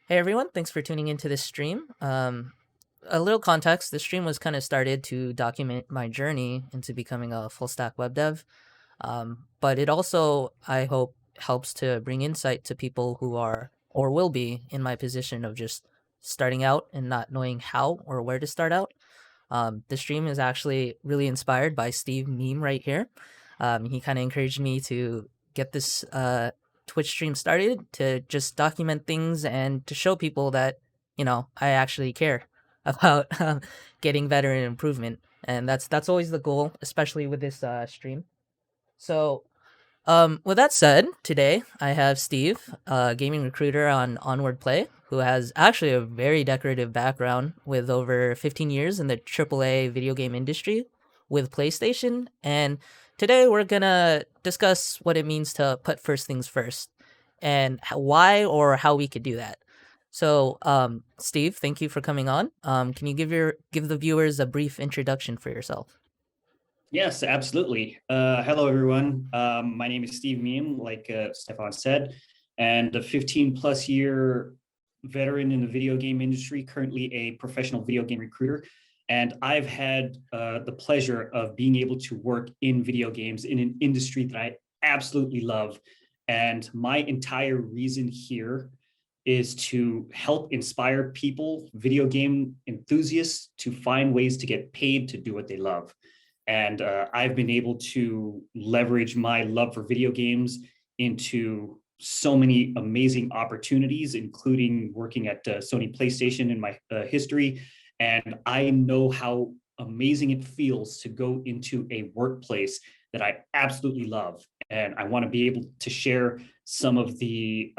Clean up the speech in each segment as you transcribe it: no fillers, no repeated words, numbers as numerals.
Hey everyone, thanks for tuning into this stream. A little context, this stream was kind of started to document my journey into becoming a full stack web dev. But it also, I hope, helps to bring insight to people who are or will be in my position of just starting out and not knowing how or where to start out. The stream is actually really inspired by Steve Meim right here. He kind of encouraged me to get this Twitch stream started to just document things and to show people that, I actually care about getting better and improvement. And that's always the goal, especially with this stream. So with that said, today I have Steve, a gaming recruiter on Onward Play, who has actually a very decorative background with over 15 years in the AAA video game industry with PlayStation. And today we're gonna discuss what it means to put first things first and why or how we could do that. So, Steve, thank you for coming on. Can you give the viewers a brief introduction for yourself? Yes, absolutely. Hello, everyone. My name is Steve Meim, like Stefan said, and a 15 plus year veteran in the video game industry, currently a professional video game recruiter. And I've had the pleasure of being able to work in video games in an industry that I absolutely love. And my entire reason here is to help inspire people, video game enthusiasts, to find ways to get paid to do what they love. And I've been able to leverage my love for video games into so many amazing opportunities, including working at Sony PlayStation in my history. And I know how amazing it feels to go into a workplace that I absolutely love. And I want to be able to share some of the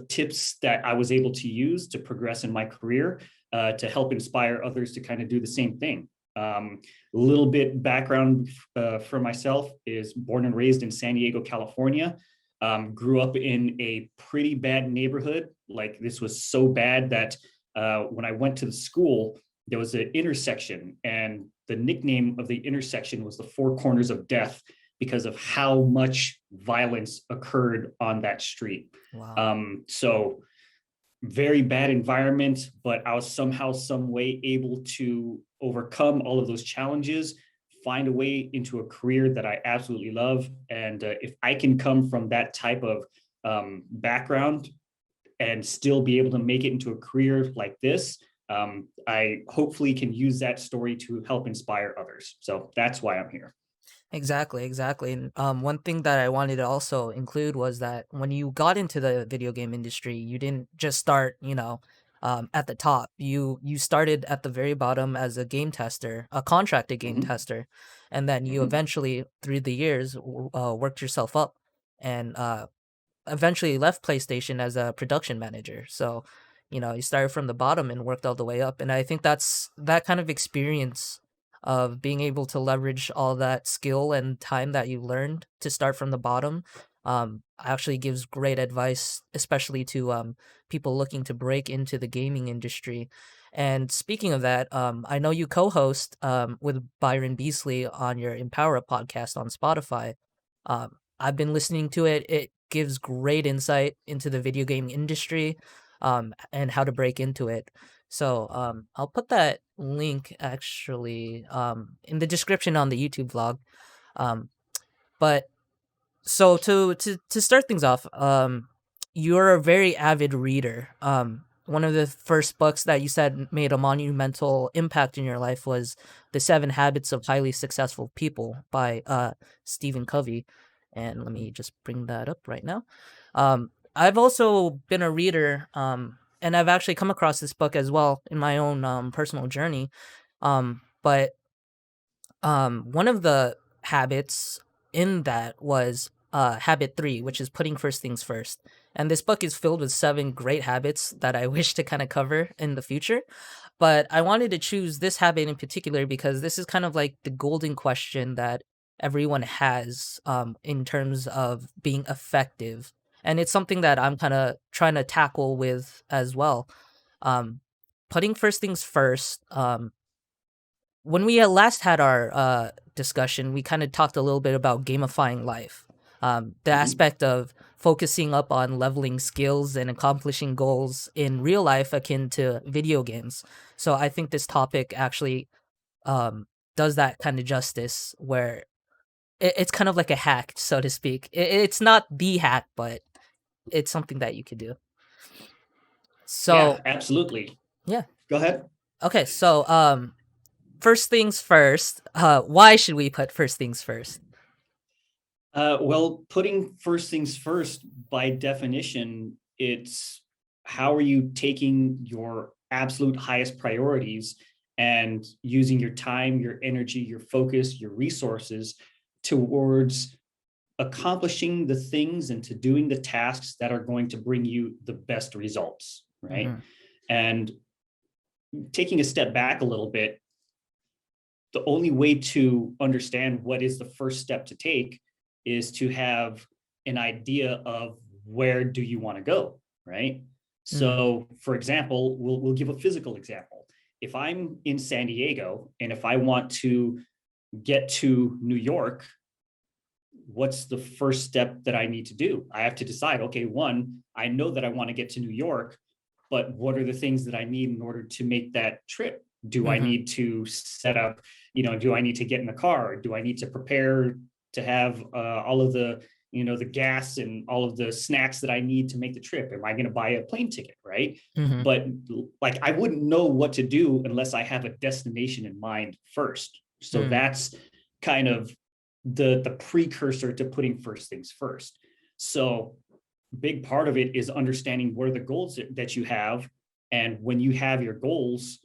tips that I was able to use to progress in my career to help inspire others to kind of do the same thing. A little bit background for myself is born and raised in San Diego, California. Grew up in a pretty bad neighborhood. Like this was so bad that when I went to the school, there was an intersection, and the nickname of the intersection was the Four Corners of Death because of how much violence occurred on that street. Wow. So very bad environment, but I was somehow, some way able to overcome all of those challenges, find a way into a career that I absolutely love. And if I can come from that type of background and still be able to make it into a career like this, I hopefully can use that story to help inspire others. So that's why I'm here. Exactly, exactly. And one thing that I wanted to also include was that when you got into the video game industry, you didn't just start, at the top. You started at the very bottom as a game tester, a contracted game Mm-hmm. tester, and then you Mm-hmm. eventually, through the years, worked yourself up, and eventually left PlayStation as a production manager. So, you started from the bottom and worked all the way up. And I think that's that kind of experience of being able to leverage all that skill and time that you learned to start from the bottom actually gives great advice, especially to people looking to break into the gaming industry. And speaking of that, I know you co-host with Byron Beasley on your Empower Up podcast on Spotify. I've been listening to it. It gives great insight into the video game industry, and how to break into it. So I'll put that link actually in the description on the YouTube vlog. Um, but so to start things off, you're a very avid reader. One of the first books that you said made a monumental impact in your life was The Seven Habits of Highly Successful People by Stephen Covey. And let me just bring that up right now. I've also been a reader, and I've actually come across this book as well in my own personal journey. But one of the habits in that was habit three, which is putting first things first. And this book is filled with seven great habits that I wish to kind of cover in the future. But I wanted to choose this habit in particular because this is kind of like the golden question that everyone has in terms of being effective. And it's something that I'm kind of trying to tackle with as well. Um, Putting first things first. When we last had our discussion, we kind of talked a little bit about gamifying life, the Mm-hmm. aspect of focusing up on leveling skills and accomplishing goals in real life akin to video games. So I think this topic actually um, does that kind of justice, where it's kind of like a hack, so to speak. It's not the hack, but it's something that you could do. Yeah, So absolutely. yeah. Go ahead. Okay, so first things first, why should we put first things first? Well, putting first things first, by definition, it's how are you taking your absolute highest priorities and using your time, your energy, your focus, your resources towards accomplishing the things and to doing the tasks that are going to bring you the best results, right? Mhm. And taking a step back a little bit, the only way to understand what is the first step to take is to have an idea of where do you want to go, right? Mhm. So for example, we'll give a physical example. If I'm in San Diego and if I want to get to New York, what's the first step that I need to do? I have to decide, okay, one, I know that I want to get to New York, but what are the things that I need in order to make that trip? Do I Mhm. need to set up, do I need to get in the car? Do I need to prepare to have all of the, the gas and all of the snacks that I need to make the trip? Am I going to buy a plane ticket? Right. Mhm. But like, I wouldn't know what to do unless I have a destination in mind first. So Mhm. that's kind of the precursor to putting first things first. So big part of it is understanding where the goals that you have. And when you have your goals,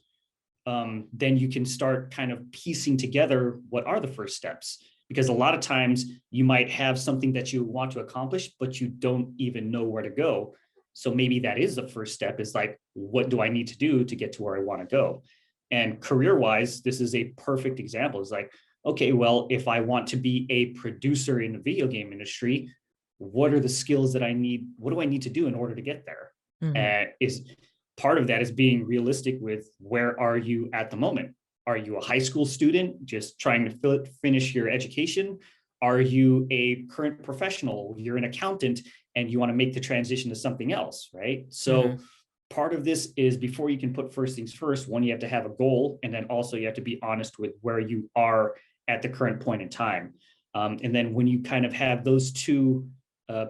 then you can start kind of piecing together what are the first steps. Because a lot of times you might have something that you want to accomplish, but you don't even know where to go. So maybe that is the first step, is like, what do I need to do to get to where I want to go? And career wise, this is a perfect example. It's like, okay, well, if I want to be a producer in the video game industry, what are the skills that I need? What do I need to do in order to get there? Mhm. Is part of that is being realistic with where are you at the moment? Are you a high school student just trying to finish your education? Are you a current professional? You're an accountant and you want to make the transition to something else, right? So Mhm. part of this is, before you can put first things first, one, you have to have a goal, and then also you have to be honest with where you are at the current point in time. And then when you kind of have those two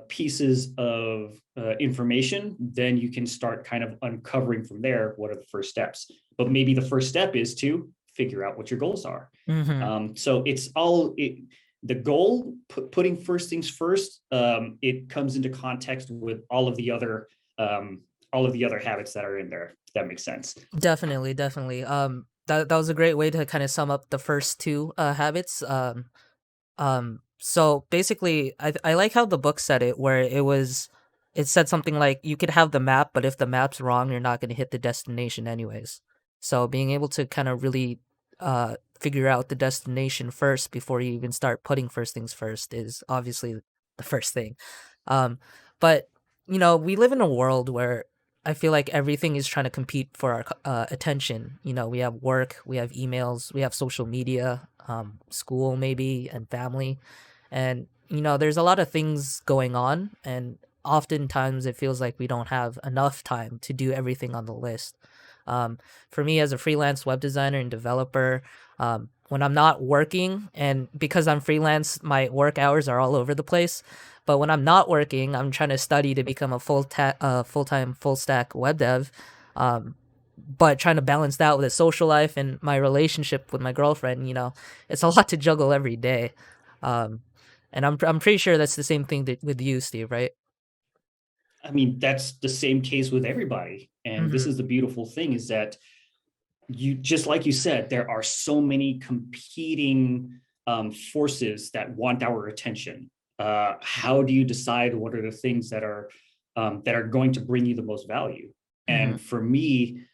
pieces of information, then you can start kind of uncovering from there what are the first steps. But maybe the first step is to figure out what your goals are. Mhm. So it's the goal, putting first things first. It comes into context with all of the other habits that are in there. If that makes sense. Definitely, definitely. That was a great way to kind of sum up the first two habits. So basically, I like how the book said it, where it said something like you could have the map, but if the map's wrong, you're not going to hit the destination anyways. So being able to kind of really figure out the destination first before you even start putting first things first is obviously the first thing. Um, but we live in a world where I feel like everything is trying to compete for our attention. We have work, we have emails, we have social media, school maybe, and family. And, there's a lot of things going on. And oftentimes it feels like we don't have enough time to do everything on the list. Um, for me, as a freelance web designer and developer, when I'm not working, and because I'm freelance, my work hours are all over the place. But when I'm not working, I'm trying to study to become a full-time full stack web dev. Um, but trying to balance that with a social life and my relationship with my girlfriend, it's a lot to juggle every day. Um, and I'm pretty sure that's the same thing with you, Steve, right? I mean, that's the same case with everybody. And this Mm-hmm. is the beautiful thing, is that you, just like you said, there are so many competing forces that want our attention. How do you decide what are the things that are going to bring you the most value? Mm-hmm. And for me,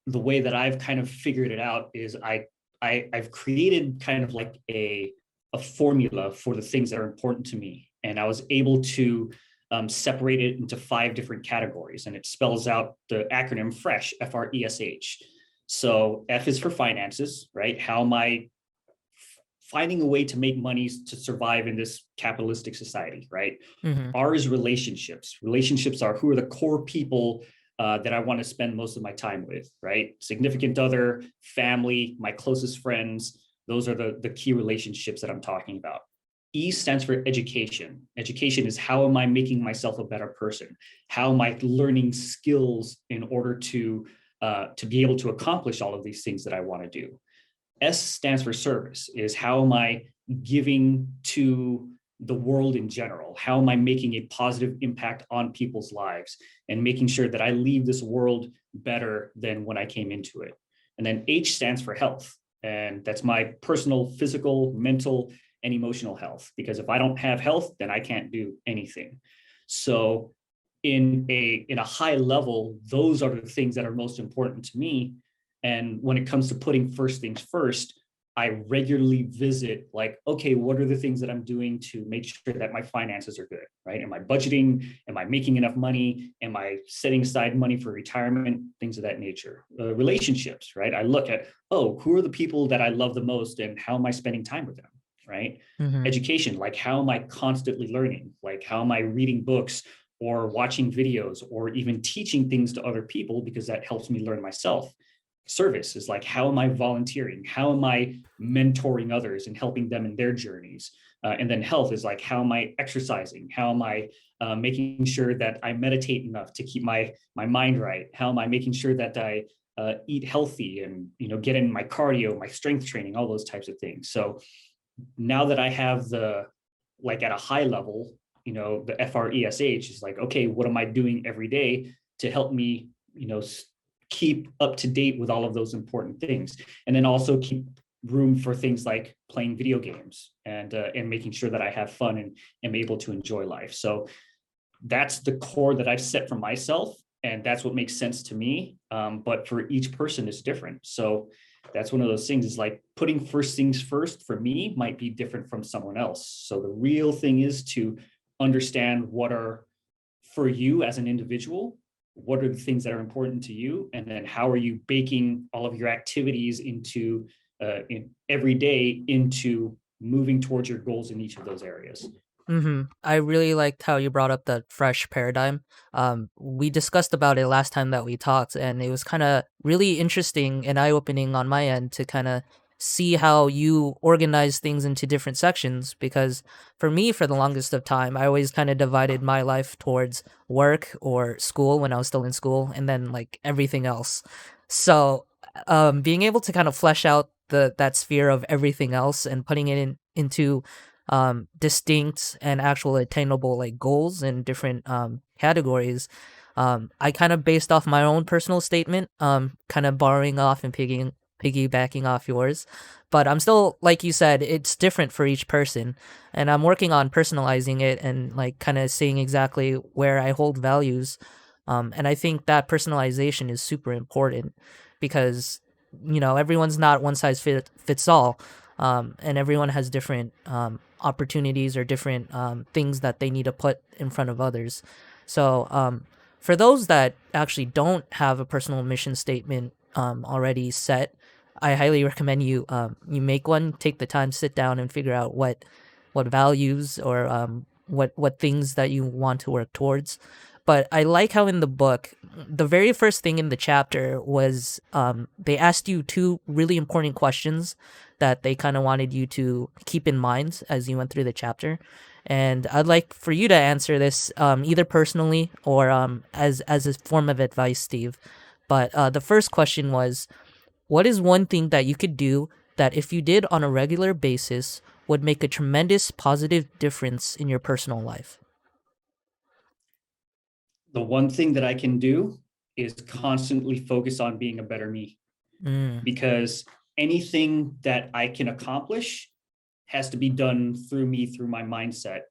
the way that I've kind of figured it out is I've created kind of like a formula for the things that are important to me, and I was able to separate it into 5 different categories, and it spells out the acronym FRESH, FRESH. So F is for finances, right? How am I finding a way to make money to survive in this capitalistic society, right? Mhm. R is relationships. Relationships are who are the core people that I want to spend most of my time with, right? Significant other, family, my closest friends. Those are the key relationships that I'm talking about. E stands for education. Education is how am I making myself a better person? How am I learning skills in order to be able to accomplish all of these things that I want to do? S stands for service, is how am I giving to the world in general? How am I making a positive impact on people's lives and making sure that I leave this world better than when I came into it? And then H stands for health. And that's my personal, physical, mental, and emotional health. Because if I don't have health, then I can't do anything. So in a high level, those are the things that are most important to me. And when it comes to putting first things first, I regularly visit, like, okay, what are the things that I'm doing to make sure that my finances are good, right? Am I budgeting? Am I making enough money? Am I setting aside money for retirement? Things of that nature. Relationships, right? I look at, oh, who are the people that I love the most and how am I spending time with them, right? Mhm. Education, like how am I constantly learning? Like how am I reading books or watching videos or even teaching things to other people because that helps me learn myself. Service is like, how am I volunteering? How am I mentoring others and helping them in their journeys? And then health is like, how am I exercising? How am I making sure that I meditate enough to keep my mind right? How am I making sure that I eat healthy and get in my cardio, my strength training, all those types of things. So now that I have the, like, at a high level, the FRESH is like, okay, what am I doing every day to help me, keep up to date with all of those important things, and then also keep room for things like playing video games and making sure that I have fun and am able to enjoy life. So that's the core that I've set for myself, and that's what makes sense to me. But for each person is different. So that's one of those things, is like putting first things first for me might be different from someone else. So the real thing is to understand what are, for you as an individual, what are the things that are important to you, and then how are you baking all of your activities into in every day into moving towards your goals in each of those areas. I really liked how you brought up the fresh paradigm. We discussed about it last time that we talked, and it was kind of really interesting and eye opening on my end to kind of see how you organize things into different sections. Because for me, for the longest of time, I always kind of divided my life towards work or school when I was still in school, and then like everything else. So, being able to kind of flesh out that sphere of everything else and putting it into distinct and actual attainable like goals in different categories. I kind of based off my own personal statement, kind of borrowing off and piggybacking off yours. But I'm still, like you said, it's different for each person, and I'm working on personalizing it and like kind of seeing exactly where I hold values. And I think that personalization is super important because everyone's not one size fits all, and everyone has different opportunities or different things that they need to put in front of others. So, for those that actually don't have a personal mission statement already set, I highly recommend you make one. Take the time, sit down, and figure out what values or what things that you want to work towards. But I like how in the book, the very first thing in the chapter was they asked you two really important questions that they kind of wanted you to keep in mind as you went through the chapter. And I'd like for you to answer this either personally or as a form of advice, Steve. But the first question was, what is one thing that you could do that if you did on a regular basis would make a tremendous positive difference in your personal life? The one thing that I can do is constantly focus on being a better me, Mm, because anything that I can accomplish has to be done through me, through my mindset.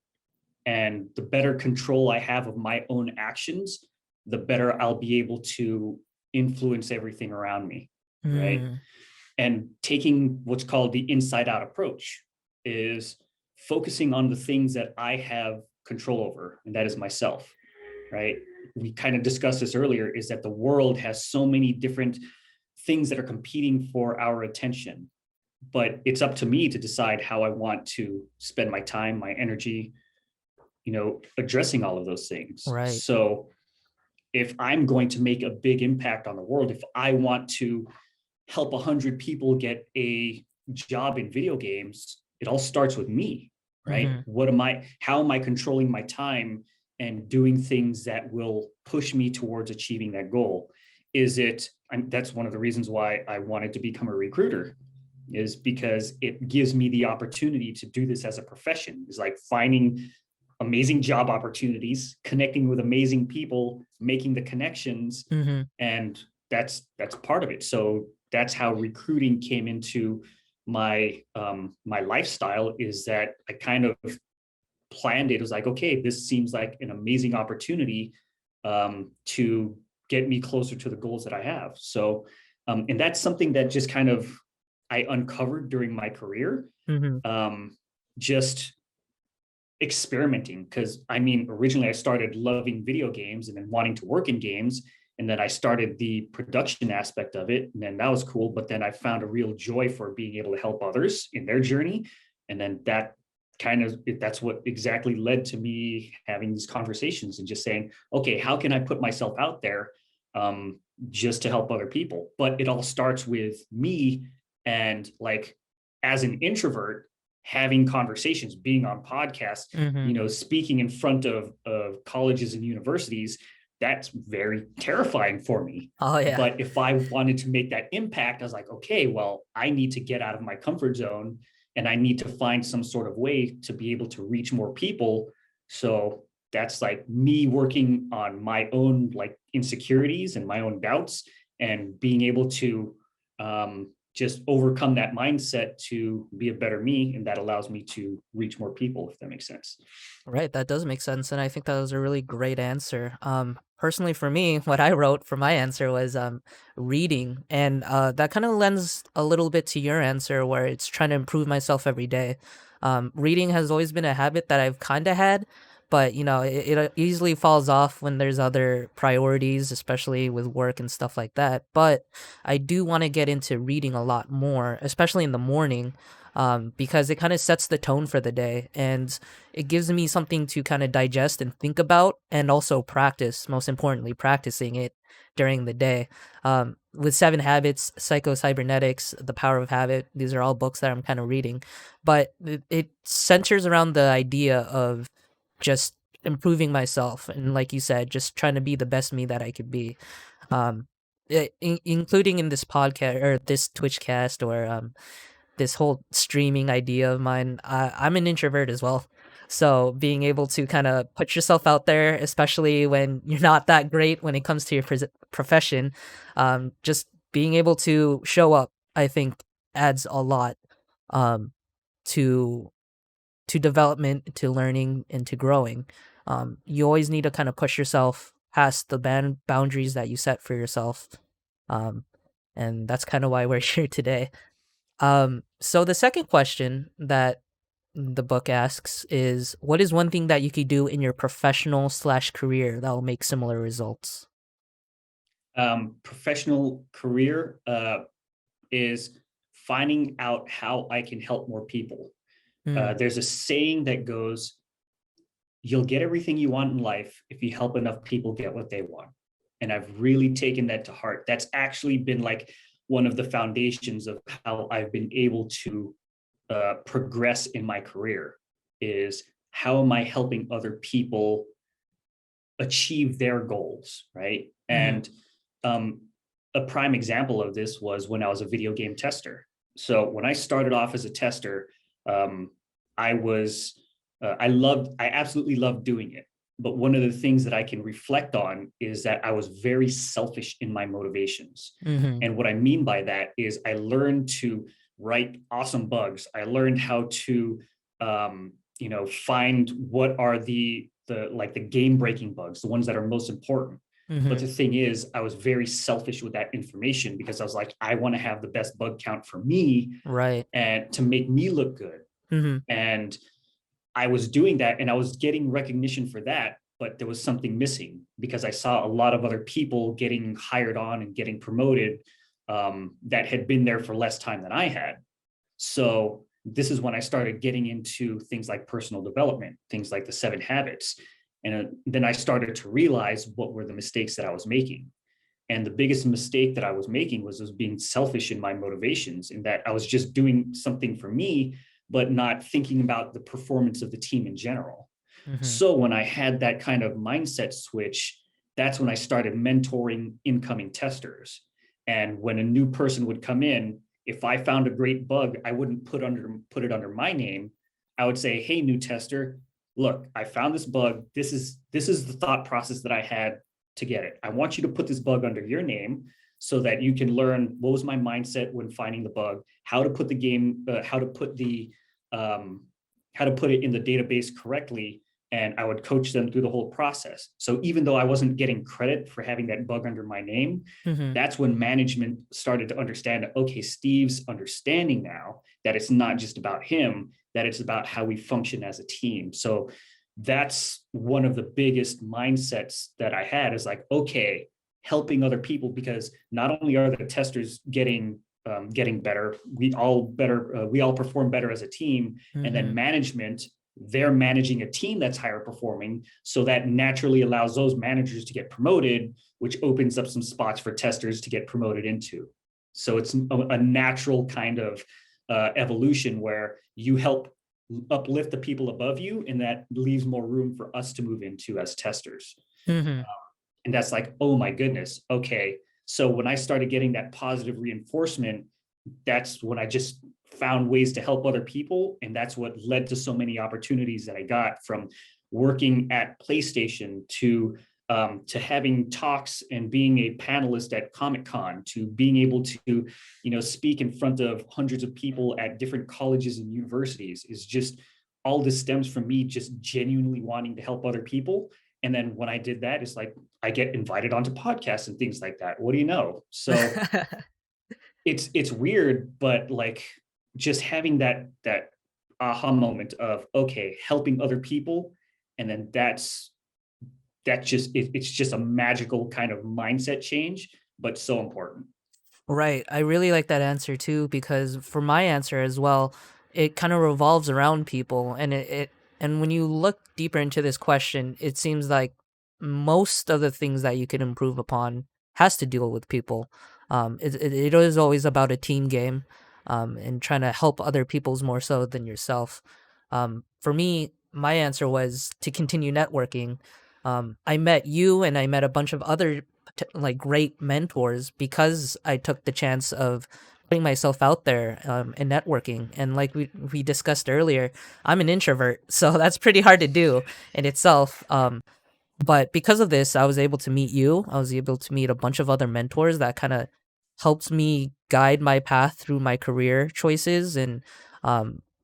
And the better control I have of my own actions, the better I'll be able to influence everything around me. Right. mm, And taking what's called the inside out approach is focusing on the things that I have control over, and that is myself. Right. We kind of discussed this earlier, is that the world has so many different things that are competing for our attention. but it's up to me to decide how I want to spend my time, my energy, addressing all of those things. Right. So if I'm going to make a big impact on the world, if I want to help 100 people get a job in video games, it all starts with me, right? Mhm. How am I controlling my time and doing things that will push me towards achieving that goal? That's one of the reasons why I wanted to become a recruiter, is because it gives me the opportunity to do this as a profession. It's like finding amazing job opportunities, connecting with amazing people, making the connections, Mhm. and that's part of it. So that's how recruiting came into my lifestyle. Is that I kind of planned it. It was like, okay, this seems like an amazing opportunity to get me closer to the goals that I have. So, and that's something that just kind of I uncovered during my career. Mhm. Just experimenting, because I mean, originally I started loving video games and then wanting to work in games, and then I started the production aspect of it, and then that was cool. But then I found a real joy for being able to help others in their journey, and then that's what exactly led to me having these conversations and just saying, okay, how can I put myself out there, um, just to help other people? But it all starts with me, and like as an introvert, having conversations, being on podcasts, Mhm. speaking in front of colleges and universities, that's very terrifying for me. Oh, yeah. But if I wanted to make that impact, I was like, okay, well, I need to get out of my comfort zone, and I need to find some sort of way to be able to reach more people. So that's like me working on my own like insecurities and my own doubts, and being able to just overcome that mindset to be a better me, and that allows me to reach more people, if that makes sense. Right, that does make sense, and I think that was a really great answer. Personally, for me, what I wrote for my answer was reading, and that kind of lends a little bit to your answer, where it's trying to improve myself every day. Reading has always been a habit that I've kind of had, but it easily falls off when there's other priorities, especially with work and stuff like that. But I do want to get into reading a lot more, especially in the morning, because it kind of sets the tone for the day, and it gives me something to kind of digest and think about, and also practice, most importantly, practicing it during the day. With Seven Habits, Psycho Cybernetics, The Power of Habit, these are all books that I'm kind of reading, but it centers around the idea of just improving myself. And like you said, just trying to be the best me that I could be. Um, Including in this podcast or this Twitch cast, or this whole streaming idea of mine. I'm an introvert as well. So being able to kind of put yourself out there, especially when you're not that great when it comes to your profession, just being able to show up, I think adds a lot um, to development, to learning, and to growing. You always need to kind of push yourself past the boundaries that you set for yourself. Um, and that's kind of why we're here today. So the second question that the book asks is, what is one thing that you could do in your professional slash career that will make similar results? Professional career is finding out how I can help more people. Mm, There's a saying that goes, you'll get everything you want in life if you help enough people get what they want. And I've really taken that to heart. That's actually been like one of the foundations of how I've been able to progress in my career. Is how am I helping other people achieve their goals, right? mhm, And um, a prime example of this was when I was a video game tester. So when I started off as a tester, um, I was I absolutely loved doing it. But one of the things that I can reflect on is that I was very selfish in my motivations. mhm, And what I mean by that is I learned to write awesome bugs. I learned how to find what are the game breaking bugs, the ones that are most important. But mhm. the thing is, I was very selfish with that information, because I was like, I want to have the best bug count for me Right. and to make me look good. Mhm, And I was doing that, and I was getting recognition for that, but there was something missing, because I saw a lot of other people getting hired on and getting promoted, that had been there for less time than I had. So this is when I started getting into things like personal development, things like the 7 habits. And then I started to realize what were the mistakes that I was making. And the biggest mistake that I was making was being selfish in my motivations, in that I was just doing something for me, but not thinking about the performance of the team in general. Mhm. So when I had that kind of mindset switch, that's when I started mentoring incoming testers. And when a new person would come in, if I found a great bug, I wouldn't put it under my name. I would say, "Hey, new tester, look, I found this bug. This is the thought process that I had to get it. I want you to put this bug under your name so that you can learn what was my mindset when finding the bug, how to put the game, um, how to put it in the database correctly." And I would coach them through the whole process. So even though I wasn't getting credit for having that bug under my name, Mhm. that's when management started to understand, okay, Steve's understanding now that it's not just about him, that it's about how we function as a team. So that's one of the biggest mindsets that I had, is like, okay, helping other people, because not only are the testers getting better, we all perform better as a team, and then Mhm. management, they're managing a team that's higher performing, so that naturally allows those managers to get promoted, which opens up some spots for testers to get promoted into. So it's a natural kind of evolution where you help uplift the people above you, and that leaves more room for us to move into as testers. Mhm. And that's like, oh my goodness, okay. So when I started getting that positive reinforcement, that's when I just found ways to help other people. And that's what led to so many opportunities that I got, from working at PlayStation to having talks and being a panelist at Comic-Con, to being able to, speak in front of hundreds of people at different colleges and universities. Is just, all this stems from me just genuinely wanting to help other people. And then when I did that, it's like I get invited onto podcasts and things like that. What do you know? So it's weird, but like, just having that aha moment of, okay, helping other people, and then it's just a magical kind of mindset change, but so important. Right. I really like that answer too, because for my answer as well, it kind of revolves around people, and and when you look deeper into this question, it seems like most of the things that you can improve upon has to deal with people. It is always about a team game, and trying to help other people's more so than yourself. For me, my answer was to continue networking. I met you, and I met a bunch of other like great mentors because I took the chance of putting myself out there, and networking. And like we discussed earlier, I'm an introvert, so that's pretty hard to do in itself. But because of this, I was able to meet you. I was able to meet a bunch of other mentors that kind of helped me guide my path through my career choices and,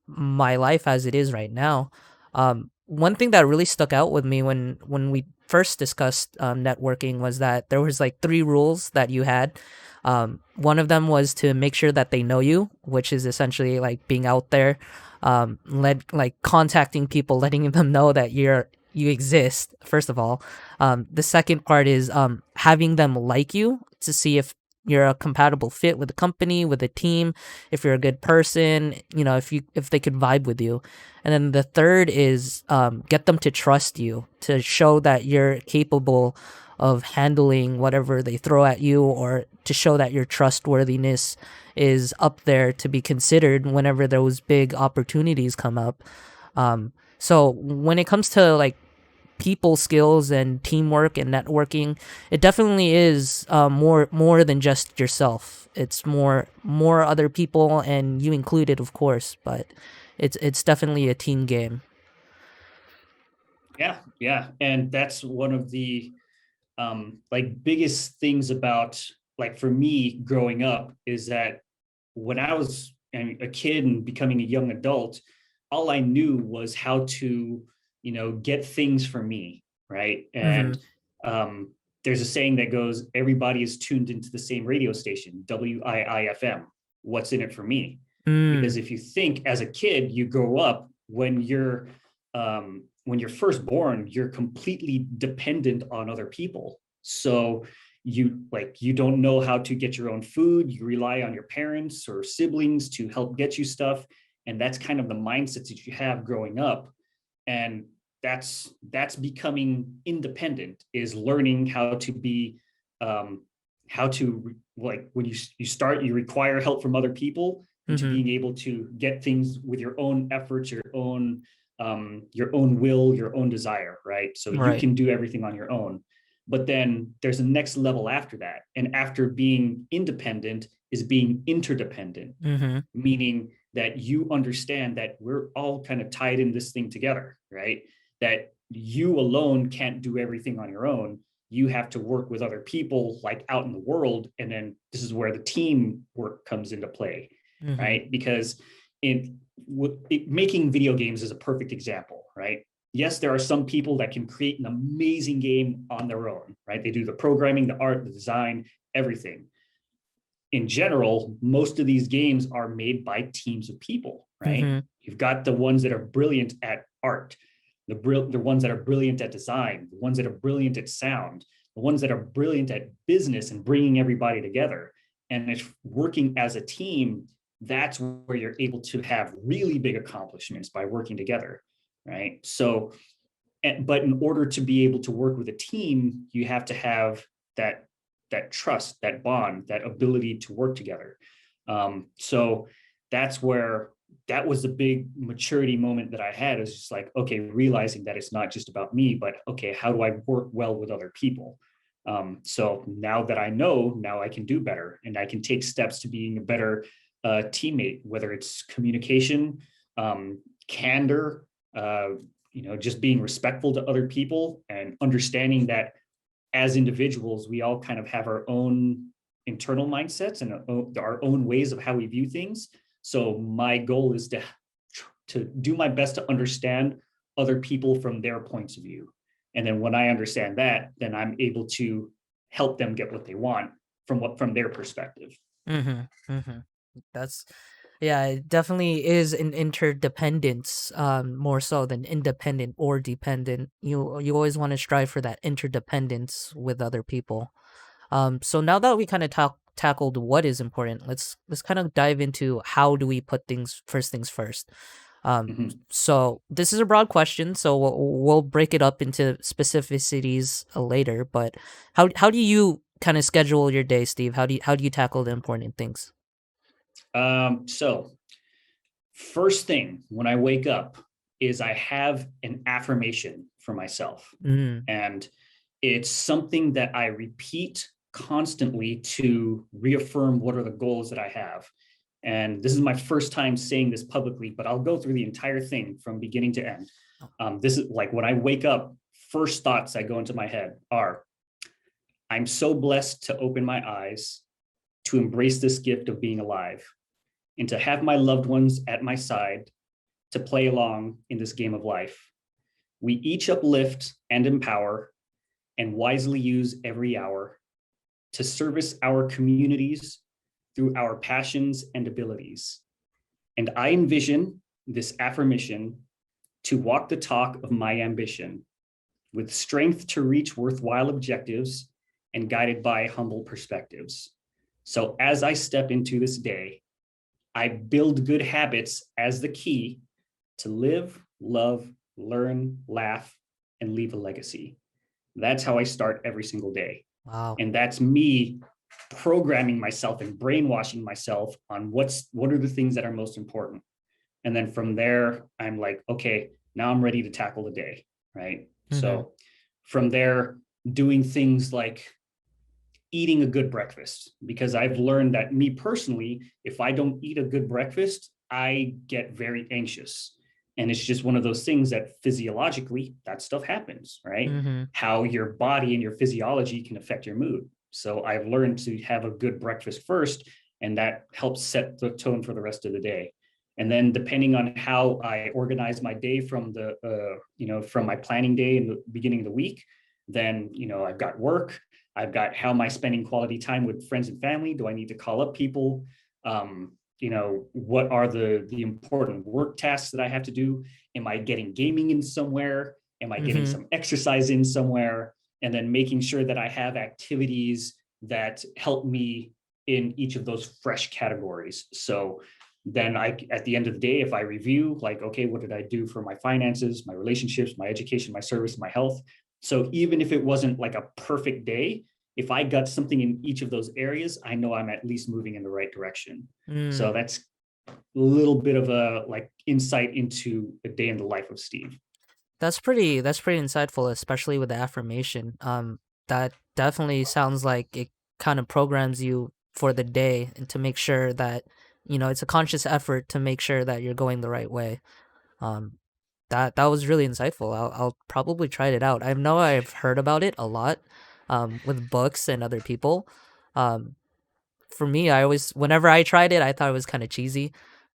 my life as it is right now. One thing that really stuck out with me when we first discussed, networking, was that there was like three rules that you had. One of them was to make sure that they know you, which is essentially like being out there, like contacting people, letting them know that you exist, first of all. The second part is, having them like you to see if you're a compatible fit with the company, with the team, if you're a good person, if they could vibe with you. And then the third is, get them to trust you, to show that you're capable of handling whatever they throw at you, or to show that your trustworthiness is up there to be considered whenever those big opportunities come up. So when it comes to like people skills and teamwork and networking, it definitely is, more than just yourself. It's more other people, and you included, of course, but it's definitely a team game. Yeah, yeah. And that's one of the like biggest things about, like, for me growing up, is that when I was a kid and becoming a young adult, all I knew was how to, get things for me, right? Mm-hmm. And um, there's a saying that goes, everybody is tuned into the same radio station, WIIFM. What's in it for me? Because Mm. if you think, as a kid, you grow up, when you're first born, you're completely dependent on other people. So you don't know how to get your own food, you rely on your parents or siblings to help get you stuff, and that's kind of the mindset that you have growing up. And that's becoming independent, is learning how to be how to, like, when you start, you require help from other people, into Mm-hmm. being able to get things with your own efforts, your own will, your own desire, right? So you Right. can do everything on your own. But then there's a next level after that. And after being independent is being interdependent, Mm-hmm. meaning that you understand that we're all kind of tied in this thing together, right? That you alone can't do everything on your own. You have to work with other people, like, out in the world. And then this is where the team work comes into play, Mm-hmm. right? Because making video games is a perfect example, right? Yes, there are some people that can create an amazing game on their own, right? They do the programming, the art, the design, everything. In general, most of these games are made by teams of people, right? Mm-hmm. You've got the ones that are brilliant at art, the ones that are brilliant at design, the ones that are brilliant at sound, the ones that are brilliant at business and bringing everybody together. And it's working as a team. That's where you're able to have really big accomplishments, by working together, right? So, but in order to be able to work with a team, you have to have that trust, that bond, that ability to work together. So that's where, that was the big maturity moment that I had, is just like, okay, realizing that it's not just about me, but okay, how do I work well with other people? So now that I know, now I can do better, and I can take steps to being a better teammate, whether it's communication, candor, just being respectful to other people, and understanding that as individuals, we all kind of have our own internal mindsets and our own ways of how we view things. So my goal is to do my best to understand other people from their points of view. And then when I understand that, then I'm able to help them get what they want from their perspective. Mm-hmm. Mm-hmm. That's Yeah, it definitely is an interdependence, more so than independent or dependent. You always want to strive for that interdependence with other people. So now that we kind of tackled what is important, let's kind of dive into how do we put things first. Mhm. So this is a broad question, so we'll break it up into specificities later. But how do you kind of schedule your day, Steve? How do you tackle the important things? So first thing when I wake up is I have an affirmation for myself. Mm, And it's something that I repeat constantly to reaffirm what are the goals that I have. And this is my first time saying this publicly, but I'll go through the entire thing from beginning to end. This is like, when I wake up, first thoughts that go into my head are, I'm so blessed to open my eyes, to embrace this gift of being alive, and to have my loved ones at my side to play along in this game of life. We each uplift and empower and wisely use every hour to service our communities through our passions and abilities. And I envision this affirmation to walk the talk of my ambition with strength to reach worthwhile objectives and guided by humble perspectives. So as I step into this day, I build good habits as the key to live, love, learn, laugh, and leave a legacy. That's how I start every single day. wow. And that's me programming myself and brainwashing myself on what are the things that are most important. And then from there, I'm like, okay, now I'm ready to tackle the day, right? Mm-hmm. So from there, doing things like eating a good breakfast, because I've learned that, me personally, if I don't eat a good breakfast, I get very anxious. And it's just one of those things that physiologically that stuff happens, right? Mm-hmm. How your body and your physiology can affect your mood. So I've learned to have a good breakfast first, and that helps set the tone for the rest of the day. And then depending on how I organize my day from from my planning day in the beginning of the week, then I've got work, I've got how am I spending quality time with friends and family? Do I need to call up people? What are the important work tasks that I have to do? Am I getting gaming in somewhere? Am I getting Mm-hmm. some exercise in somewhere? and then making sure that I have activities that help me in each of those fresh categories. So then I, at the end of the day, if I review, like, okay, what did I do for my finances, my relationships, my education, my service, my health? So even if it wasn't like a perfect day, if I got something in each of those areas, I know I'm at least moving in the right direction. So Mm. that's a little bit of a like insight into a day in the life of Steve. That's pretty insightful, especially with the affirmation. That definitely sounds like it kind of programs you for the day and to make sure that, it's a conscious effort to make sure that you're going the right way. Um, that was really insightful. I'll probably try it out. I know I've heard about it a lot, with books and other people. Um, for me, I always whenever I tried it, I thought it was kind of cheesy,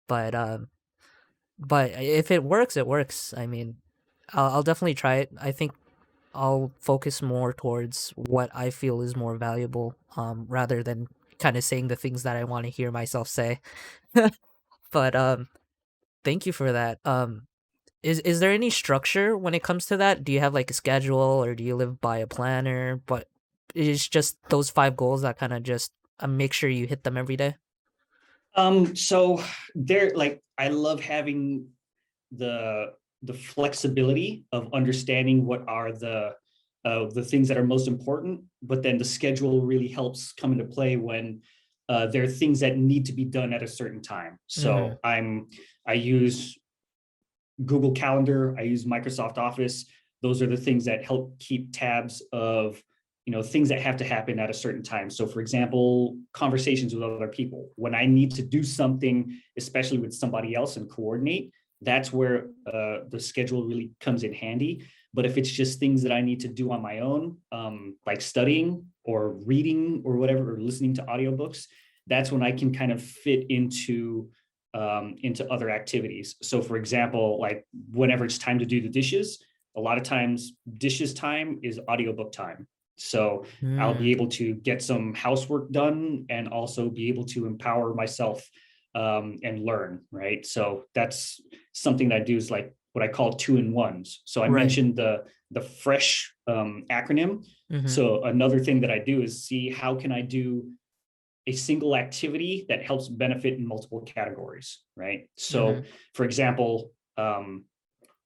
but if it works, it works. I mean, I'll definitely try it. I think I'll focus more towards what I feel is more valuable, rather than kind of saying the things that I want to hear myself say. But thank you for that. Is there any structure when it comes to that? Do you have like a schedule, or do you live by a planner? But it's just those 5 goals that kind of just make sure you hit them every day. So there, like, I love having the the flexibility of understanding what are the things that are most important, but then the schedule really helps come into play when there are things that need to be done at a certain time. Mm-hmm. So I use Google Calendar, I use Microsoft Office. Those are the things that help keep tabs of things that have to happen at a certain time. So for example, conversations with other people. When I need to do something, especially with somebody else and coordinate, that's where the schedule really comes in handy. But if it's just things that I need to do on my own, like studying or reading or whatever, or listening to audiobooks, that's when I can kind of fit into other activities. So, for example, like whenever it's time to do the dishes, a lot of times dishes time is audiobook time. So I'll be Mm, able to get some housework done and also be able to empower myself and learn. Right. So that's something that I do is like what I call 2-in-1s. So I right. mentioned the fresh acronym. Mm-hmm. So another thing that I do is see how can I do a single activity that helps benefit in multiple categories, right? Mm-hmm. So, for example,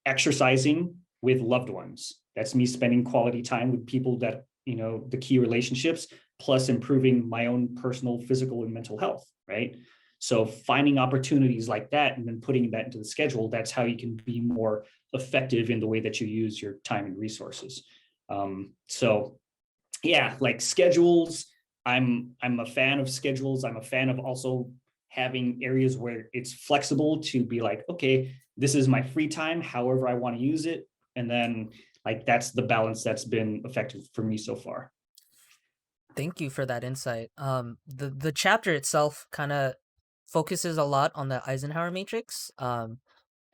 exercising with loved ones. That's me spending quality time with people that, the key relationships, plus improving my own personal, physical, and mental health, right? So, finding opportunities like that and then putting that into the schedule, that's how you can be more effective in the way that you use your time and resources. So, yeah, like schedules. I'm a fan of schedules. I'm a fan of also having areas where it's flexible to be like, okay, this is my free time, however I want to use it. And then like that's the balance that's been effective for me so far. Thank you for that insight. The chapter itself kind of focuses a lot on the Eisenhower matrix,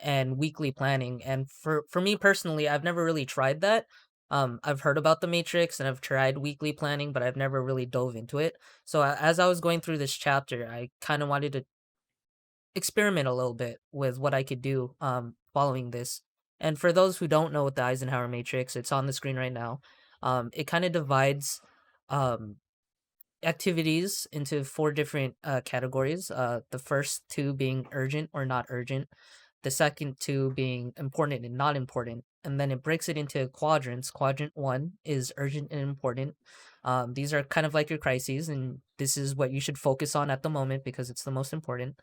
and weekly planning. And for me personally, I've never really tried that. I've heard about the matrix and I've tried weekly planning, but I've never really dove into it. So as I was going through this chapter, I kind of wanted to experiment a little bit with what I could do, following this. And for those who don't know what the Eisenhower matrix, it's on the screen right now. It kind of divides, um, activities into 4 different categories. The first two being urgent or not urgent, the second two being important and not important, and then it breaks it into quadrants. Quadrant one is urgent and important. These are kind of like your crises, and this is what you should focus on at the moment because it's the most important.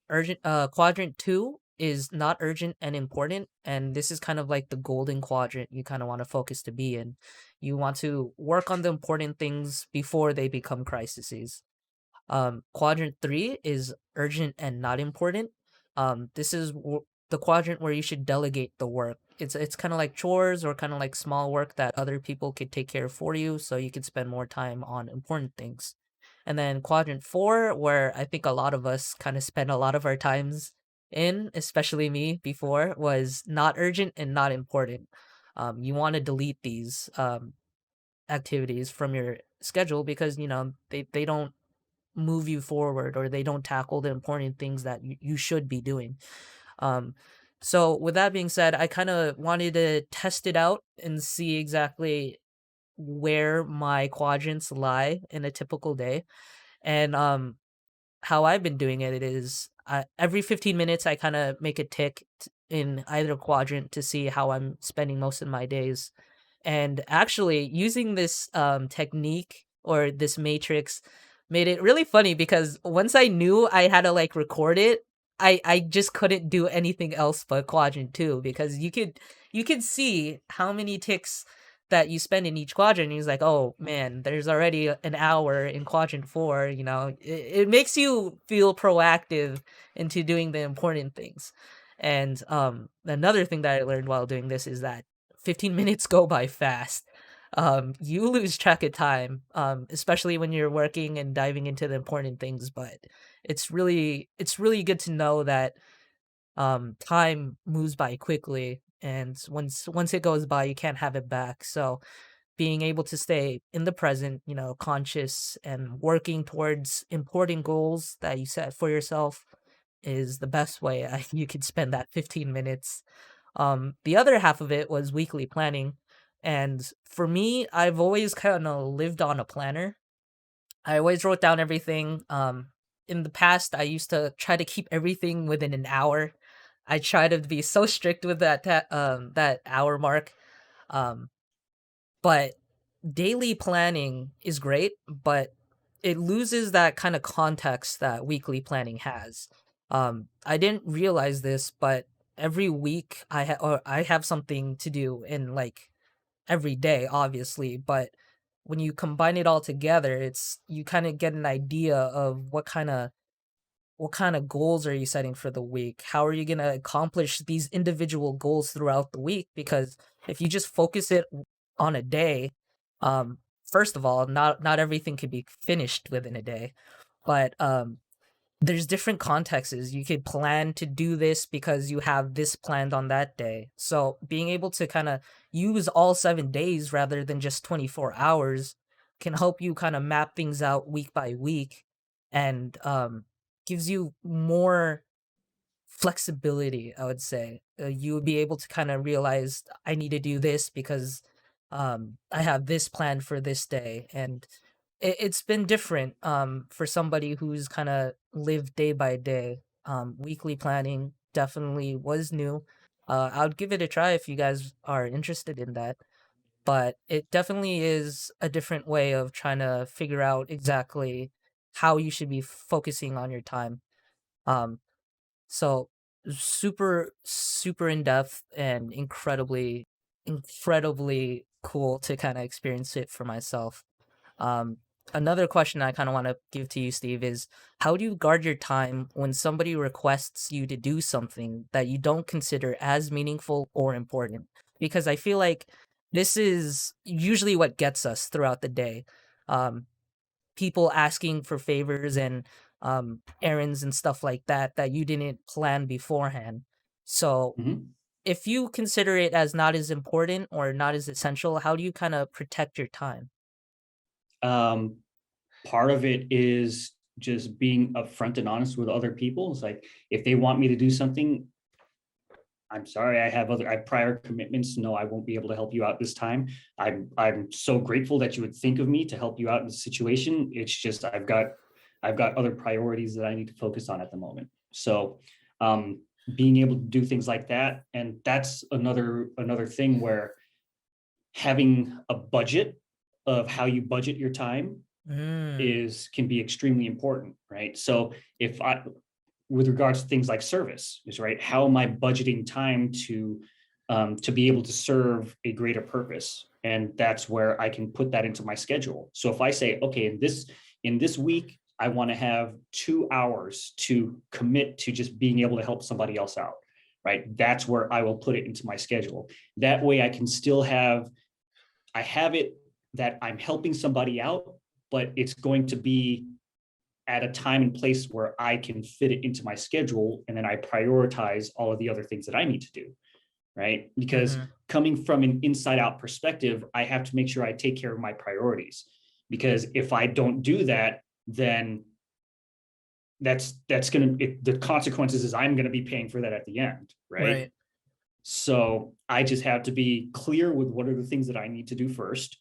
Urgent Quadrant 2 is not urgent and important, and this is kind of like the golden quadrant you kind of want to focus to be in. You want to work on the important things before they become crises. Quadrant 3 is urgent and not important. This is the quadrant where you should delegate the work. It's kind of like chores or kind of like small work that other people could take care of for you, so you could spend more time on important things. And then quadrant 4, where I think a lot of us kind of spend a lot of our times in, especially me before, was not urgent and not important. You want to delete these activities from your schedule because they don't move you forward, or they don't tackle the important things that you should be doing. Um, so with that being said, I kind of wanted to test it out and see exactly where my quadrants lie in a typical day. And how I've been doing it is every 15 minutes I kind of make a tick in either quadrant to see how I'm spending most of my days. And actually, using this technique or this matrix made it really funny because once I knew I had to like record it, I just couldn't do anything else but quadrant two because you could see how many ticks that you spend in each quadrant. And he's like, oh man, there's already an hour in quadrant four. It makes you feel proactive into doing the important things. And another thing that I learned while doing this is that 15 minutes go by fast. You lose track of time, especially when you're working and diving into the important things. But it's really good to know that time moves by quickly, and once it goes by, you can't have it back. So being able to stay in the present, conscious and working towards important goals that you set for yourself is the best way you could spend that 15 minutes. The other half of it was weekly planning. And for me, I've always kind of lived on a planner. I always wrote down everything. In the past, I used to try to keep everything within an hour. I try to be so strict with that hour mark. Um, but daily planning is great, but it loses that kind of context that weekly planning has. I didn't realize this, but every week I have something to do in like every day, obviously, but when you combine it all together, it's you kind of get an idea of what kind of goals are you setting for the week? How are you going to accomplish these individual goals throughout the week? Because if you just focus it on a day, um, first of all, not everything can be finished within a day, but there's different contexts. You could plan to do this because you have this planned on that day. So being able to kind of use all 7 days rather than just 24 hours can help you kind of map things out week by week, and gives you more flexibility, I would say. You would be able to kind of realize I need to do this because I have this planned for this day. And it's been different for somebody who's kind of lived day by day. Weekly planning definitely was new. I would give it a try if you guys are interested in that. But it definitely is a different way of trying to figure out exactly how you should be focusing on your time. Um, so super, super in depth and incredibly, incredibly cool to kind of experience it for myself. Um, Another question I kind of want to give to you, Steve, is how do you guard your time when somebody requests you to do something that you don't consider as meaningful or important? Because I feel like this is usually what gets us throughout the day. Um, People asking for favors and errands and stuff like that you didn't plan beforehand. So Mhm. if you consider it as not as important or not as essential, how do you kind of protect your time? Um, Part of it is just being upfront and honest with other people. It's like if they want me to do something, I'm sorry, I have prior commitments. No, I won't be able to help you out this time. I'm so grateful that you would think of me to help you out in this situation. It's just I've got other priorities that I need to focus on at the moment. So being able to do things like that, and that's another thing where having a budget of how you budget your time Mm, is can be extremely important, right? So if I with regards to things like service is right, how am I budgeting time to be able to serve a greater purpose? And that's where I can put that into my schedule. So if I say, okay, in this week I want to have 2 hours to commit to just being able to help somebody else out, right? That's where I will put it into my schedule. That way I can still have it that I'm helping somebody out, but it's going to be at a time and place where I can fit it into my schedule. And then I prioritize all of the other things that I need to do. Right. Because mm-hmm, coming from an inside out perspective, I have to make sure I take care of my priorities. Because if I don't do that, then that's going to, the consequences is I'm going to be paying for that at the end. Right. right. So I just have to be clear with what are the things that I need to do first,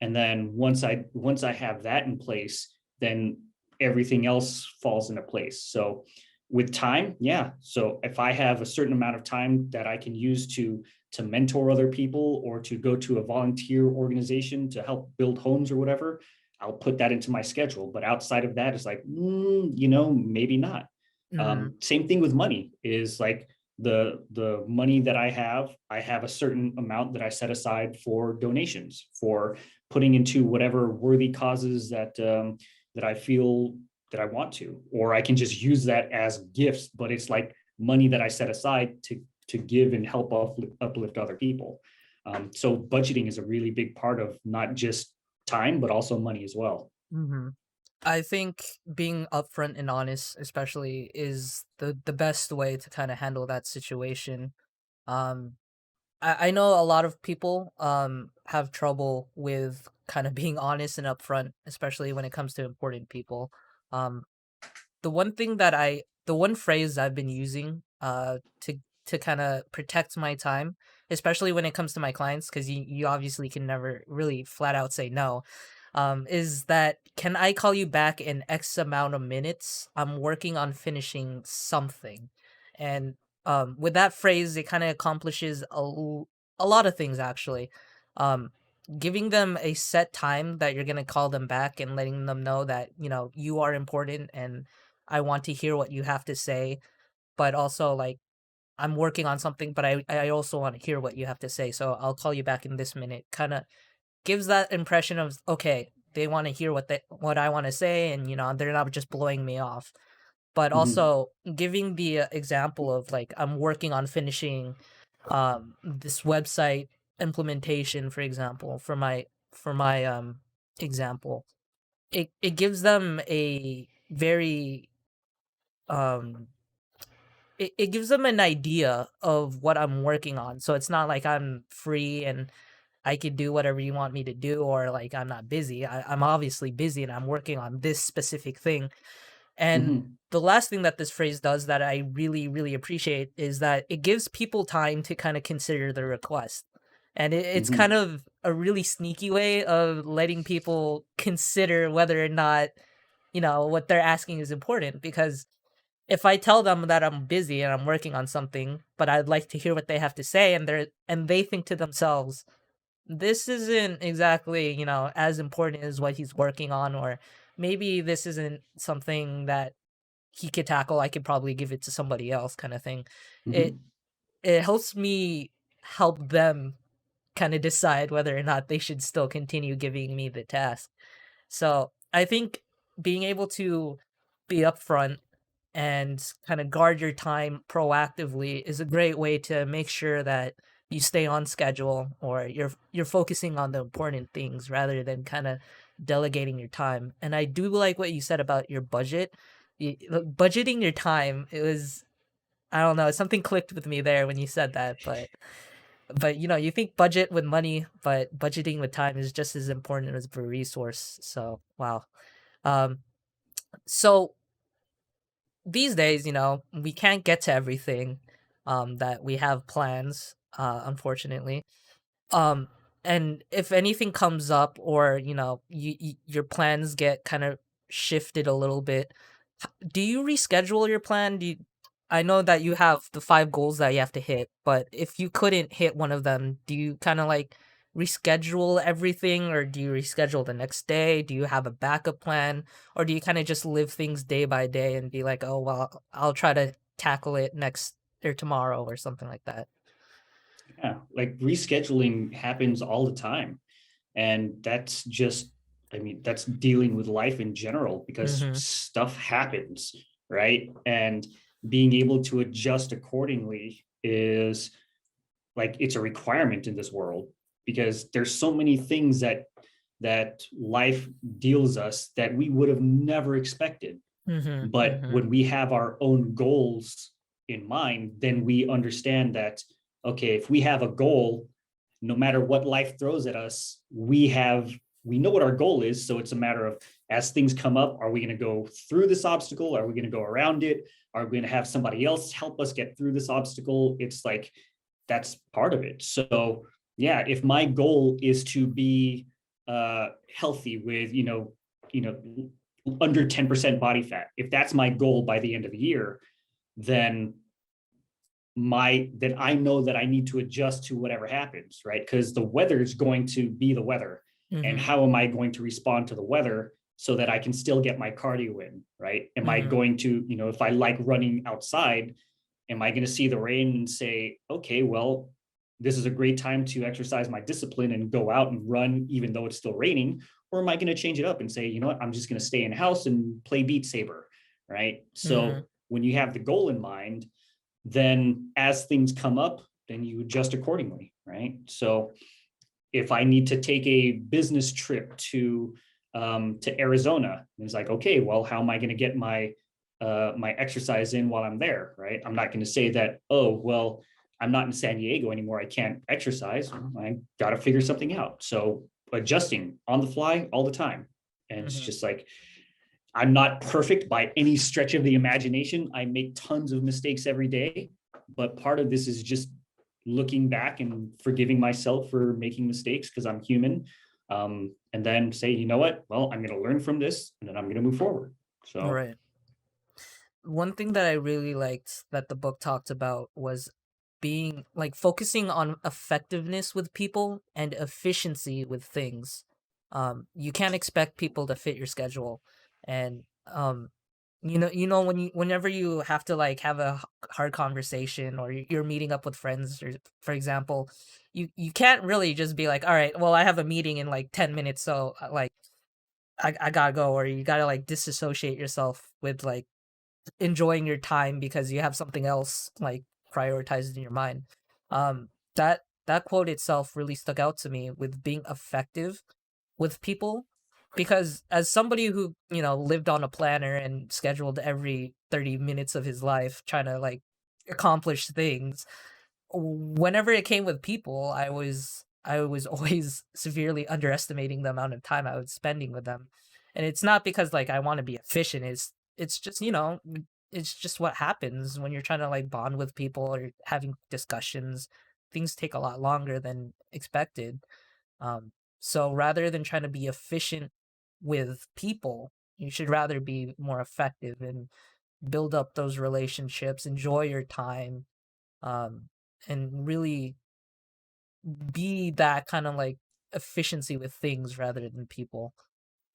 And then once I have that in place, then everything else falls into place. So with time, yeah. So if I have a certain amount of time that I can use to mentor other people or to go to a volunteer organization to help build homes or whatever, I'll put that into my schedule. But outside of that, it's like, maybe not. Mhm. Same thing with money is like the money that I have a certain amount that I set aside for donations, for putting into whatever worthy causes that I feel that I want to, or I can just use that as gifts, but it's like money that I set aside to give and help uplift other people. So budgeting is a really big part of not just time, but also money as well. Mhm. I think being upfront and honest, especially, is the best way to kind of handle that situation. Um, I know a lot of people have trouble with kind of being honest and upfront, especially when it comes to important people. Um, the one phrase I've been using to kind of protect my time, especially when it comes to my clients, because you obviously can never really flat out say no, is that, can I call you back in X amount of minutes? I'm working on finishing something. And with that phrase, it kind of accomplishes a lot of things actually. Um, Giving them a set time that you're gonna call them back and letting them know that, you are important and I want to hear what you have to say, but also like, I'm working on something, but I also want to hear what you have to say. So I'll call you back in this minute. Kind of gives that impression of, okay, they want to hear what I want to say, and they're not just blowing me off. But Mhm. also giving the example of, like, I'm working on finishing this website implementation, for example, for my example. It gives them a very um it gives them an idea of what I'm working on. So it's not like I'm free and I could do whatever you want me to do, or like I'm not busy. I'm obviously busy and I'm working on this specific thing. And Mhm. the last thing that this phrase does that I really, really appreciate is that it gives people time to kind of consider the request. And it's kind Mhm. of a really sneaky way of letting people consider whether or not, what they're asking is important. Because if I tell them that I'm busy and I'm working on something, but I'd like to hear what they have to say, and they think to themselves, this isn't exactly, as important as what he's working on, or maybe this isn't something that he could tackle, I could probably give it to somebody else, kind of thing. It Mhm. it helps me help them kind of decide whether or not they should still continue giving me the task. So I think being able to be upfront and kind of guard your time proactively is a great way to make sure that you stay on schedule, or you're focusing on the important things rather than kind of delegating your time. And I do like what you said about your budget. Look, budgeting your time, it was, I don't know, something clicked with me there when you said that. But you think budget with money, but budgeting with time is just as important as a resource. So wow. um so these days, we can't get to everything that we have plans, unfortunately. Um, and if anything comes up, or your plans get kind of shifted a little bit, do you reschedule your plan? I know that you have the 5 goals that you have to hit, but if you couldn't hit one of them, do you kind of like reschedule everything, or do you reschedule the next day? Do you have a backup plan, or do you kind of just live things day by day and be like, oh well, I'll try to tackle it next or tomorrow or something like that? Yeah, like rescheduling happens all the time. And that's just, I mean, that's dealing with life in general because Mm-hmm. stuff happens, right? And being able to adjust accordingly is like it's a requirement in this world because there's so many things that life deals us that we would have never expected. Mm-hmm. But Mm-hmm. when we have our own goals in mind, then we understand that, okay, if we have a goal, no matter what life throws at us, we know what our goal is. So it's a matter of, as things come up, are we going to go through this obstacle? Are we going to go around it? Are we going to have somebody else help us get through this obstacle? It's like that's part of it. So yeah, if my goal is to be healthy with, under 10% body fat. If that's my goal by the end of the year, then then I know that I need to adjust to whatever happens, right? Because the weather is going to be the weather. And Mhm. how am I going to respond to the weather so that I can still get my cardio in, right? Am I Mhm. going to, if I like running outside, am I going to see the rain and say, okay, well, this is a great time to exercise my discipline and go out and run, even though it's still raining? Or am I going to change it up and say, you know what, I'm just going to stay in the house and play Beat Saber, right? Mhm. So when you have the goal in mind, then as things come up, then you adjust accordingly, right? So if I need to take a business trip to Arizona, it's like, okay, well, how am I going to get my exercise in while I'm there, right? I'm not going to say that, oh, well, I'm not in San Diego anymore, I can't exercise. I got to figure something out. So adjusting on the fly all the time, and it's Mhm. just like, I'm not perfect by any stretch of the imagination. I make tons of mistakes every day, but part of this is just looking back and forgiving myself for making mistakes because I'm human. And then say, you know what? Well, I'm going to learn from this and then I'm going to move forward. So, Right. One thing that I really liked that the book talked about was being like focusing on effectiveness with people and efficiency with things. You can't expect people to fit your schedule, and whenever you have to like have a hard conversation or you're meeting up with friends, or for example, you can't really just be like, all right, well, I have a meeting in like 10 minutes, so like I gotta go, or you gotta like disassociate yourself with like enjoying your time because you have something else like prioritized in your mind. That quote itself really stuck out to me with being effective with people, because as somebody who, lived on a planner and scheduled every 30 minutes of his life trying to like accomplish things, whenever it came with people, I was always severely underestimating the amount of time I was spending with them. And it's not because like I want to be efficient. It's just, it's just what happens when you're trying to like bond with people or having discussions. Things take a lot longer than expected. Um, so rather than trying to be efficient with people, you should rather be more effective and build up those relationships, enjoy your time, um, and really be that kind of like efficiency with things rather than people.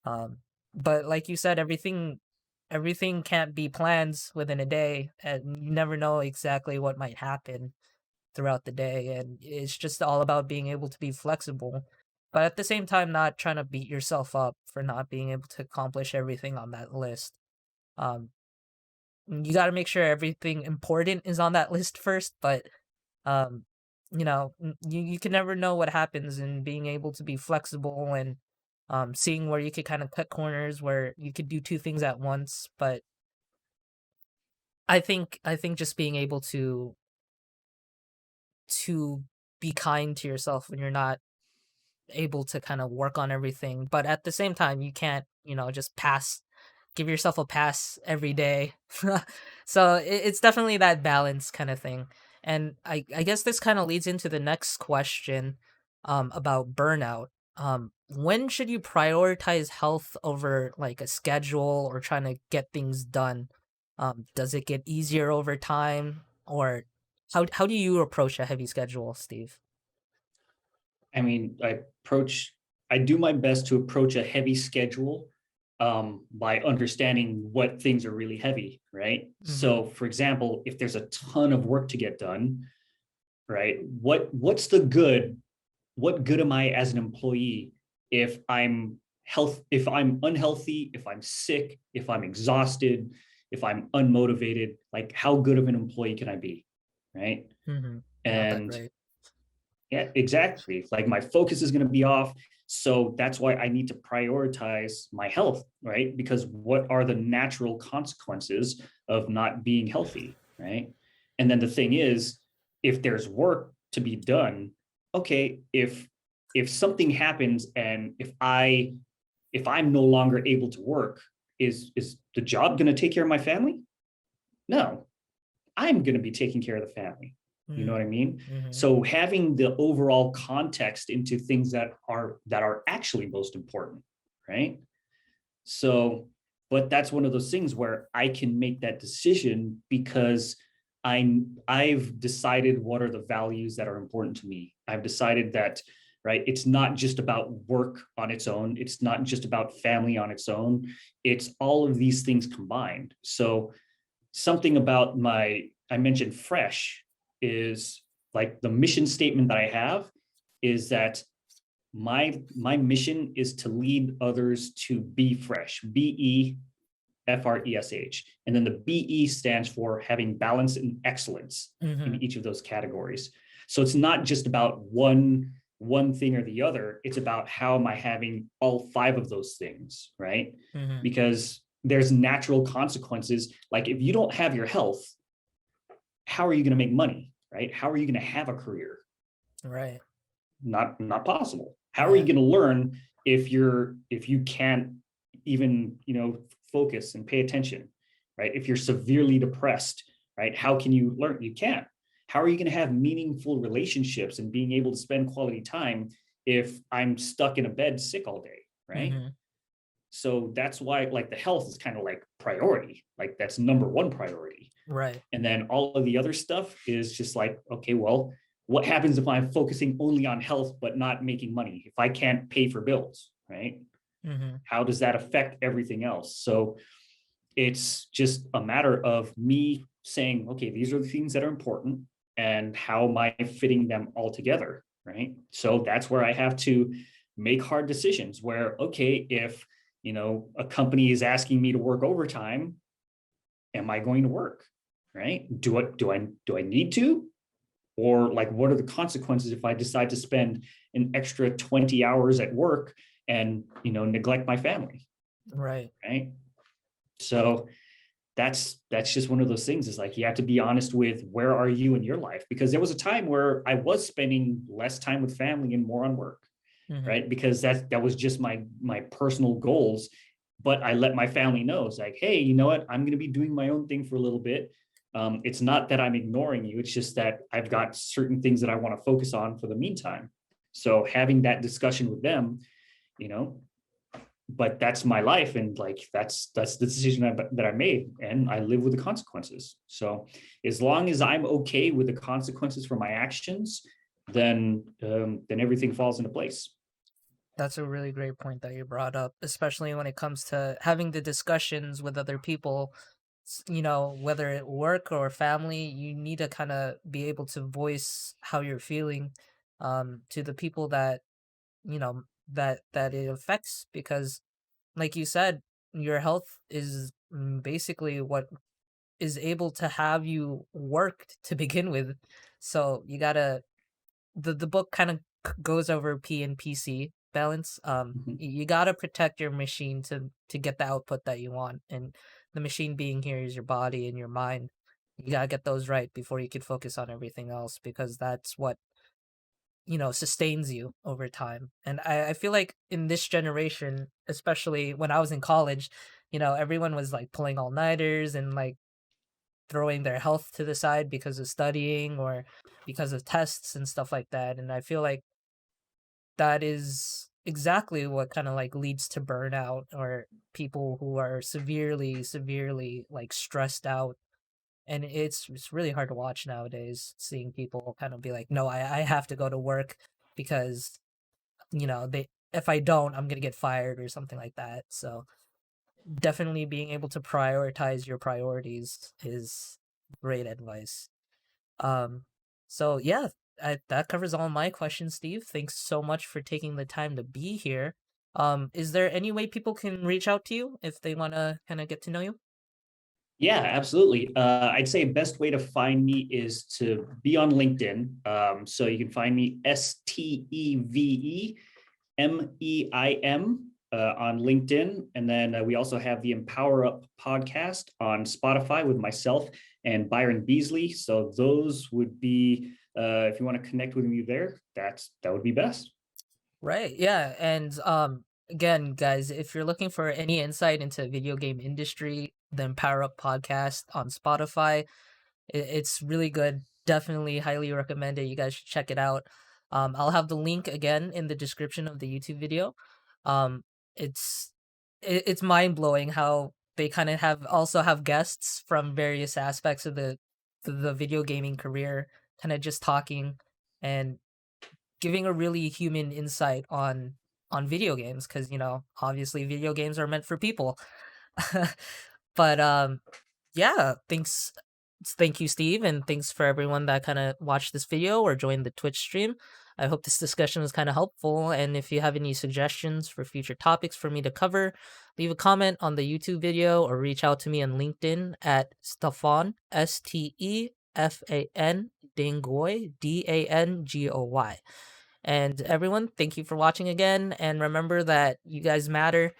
Um, but like you said, everything can't be plans within a day, and you never know exactly what might happen throughout the day, and it's just all about being able to be flexible. But at the same time, not trying to beat yourself up for not being able to accomplish everything on that list. Um, you got to make sure everything important is on that list first, but um you can never know what happens, in being able to be flexible and seeing where you could kind of cut corners where you could do two things at once. But I think just being able to be kind to yourself when you're not able to kind of work on everything, but at the same time you can't, just give yourself a pass every day. So it's definitely that balance kind of thing. And I guess this kind of leads into the next question, about burnout. When should you prioritize health over like a schedule or trying to get things done? Does it get easier over time, or how do you approach a heavy schedule, Steve? I mean, I do my best to approach a heavy schedule by understanding what things are really heavy, right? Mm-hmm. So, for example, if there's a ton of work to get done, right? What's the good? What good am I as an employee if I'm unhealthy, if I'm sick, if I'm exhausted, if I'm unmotivated? Like, how good of an employee can I be, right? Mm-hmm. Not that And great. yeah, exactly. Like my focus is going to be off. So that's why I need to prioritize my health, right? Because what are the natural consequences of not being healthy, right? And then the thing is, if there's work to be done, okay, if something happens and if I'm no longer able to work, is the job going to take care of my family? No, I'm going to be taking care of the family. You know what I Mm. mean? Mhm. So having the overall context into things that are actually most important, right? So, but that's one of those things where I can make that decision because I've decided what are the values that are important to me. I've decided that, right, it's not just about work on its own, it's not just about family on its own, it's all of these things combined. So something about my I mentioned fresh is like the mission statement that I have is that my mission is to lead others to be fresh, BEFRESH. And then the BE stands for having balance and excellence in Mhm. each of those categories. So it's not just about one thing or the other, it's about how am I having all five of those things, right? Mhm. Because there's natural consequences. Like if you don't have your health, how are you going to make money, right? How are you going to have a career? Right. Not possible. How are you Yeah. going to learn if you can't even focus and pay attention, right? If you're severely depressed, right? How can you learn? You can't. How are you going to have meaningful relationships and being able to spend quality time if I'm stuck in a bed sick all day, right? Mhm. So that's why like the health is kind of like priority, like that's number one priority. Right. And then all of the other stuff is just like, okay, well, what happens if I'm focusing only on health but not making money? If I can't pay for bills, right? Mhm. How does that affect everything else? So it's just a matter of me saying, okay, these are the things that are important and how am I fitting them all together, right? So that's where I have to make hard decisions where, okay, if, a company is asking me to work overtime, am I going to work? Right? Do I need to? Or like what are the consequences if I decide to spend an extra 20 hours at work and neglect my family? Right. Right. So that's just one of those things is like you have to be honest with where are you in your life, because there was a time where I was spending less time with family and more on work, Mhm. right? Because that was just my personal goals. But I let my family know it's like, hey, you know what? I'm going to be doing my own thing for a little bit. It's not that I'm ignoring you. It's just that I've got certain things that I want to focus on for the meantime. So having that discussion with them, you know, but that's my life, and like that's the decision that I made, and I live with the consequences. So as long as I'm okay with the consequences for my actions, then everything falls into place. That's a really great point that you brought up, especially when it comes to having the discussions with other people. Whether it work or family, you need to kind of be able to voice how you're feeling to the people that it affects, because like you said, your health is basically what is able to have you work to begin with. So you gotta the book kind of goes over P and PC balance. Mhm. You gotta protect your machine to get the output that you want, and the machine being here is your body and your mind. You gotta get those right before you can focus on everything else, because that's what sustains you over time. And I feel like in this generation, especially when I was in college, everyone was like pulling all nighters and like throwing their health to the side because of studying or because of tests and stuff like that. And I feel like that is exactly what kind of like leads to burnout, or people who are severely like stressed out. And it's really hard to watch nowadays, seeing people kind of be like, no, I have to go to work because they if I don't, I'm gonna get fired or something like that. So definitely being able to prioritize your priorities is great advice. Um, so yeah, that covers all my questions, Steve. Thanks so much for taking the time to be here. Is there any way people can reach out to you if they want to kind of get to know you? Yeah, absolutely. I'd say best way to find me is to be on LinkedIn. So you can find me SteveMeim on LinkedIn. And then we also have the Empower Up podcast on Spotify with myself and Byron Beasley. So those would be, if you want to connect with me there, that would be best. Right. Yeah. And again, guys, if you're looking for any insight into video game industry, then Power Up podcast on Spotify. It's really good. definitely highly recommend it. You guys should check it out. I'll have the link again in the description of the YouTube video. Um, it's it's mind blowing how they kind of have guests from various aspects of the video gaming career, kind of just talking and giving a really human insight on video games because obviously video games are meant for people. But yeah, thank you, Steve, and thanks for everyone that kind of watched this video or joined the Twitch stream. I hope this discussion was kind of helpful, and if you have any suggestions for future topics for me to cover, leave a comment on the YouTube video or reach out to me on LinkedIn at Stefan, Stefan Dangoy, Dangoy. And everyone, thank you for watching again. And remember that you guys matter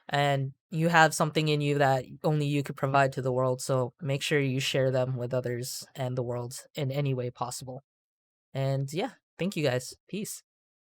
and you have something in you that only you could provide to the world. So make sure you share them with others and the world in any way possible. And yeah, thank you guys. Peace.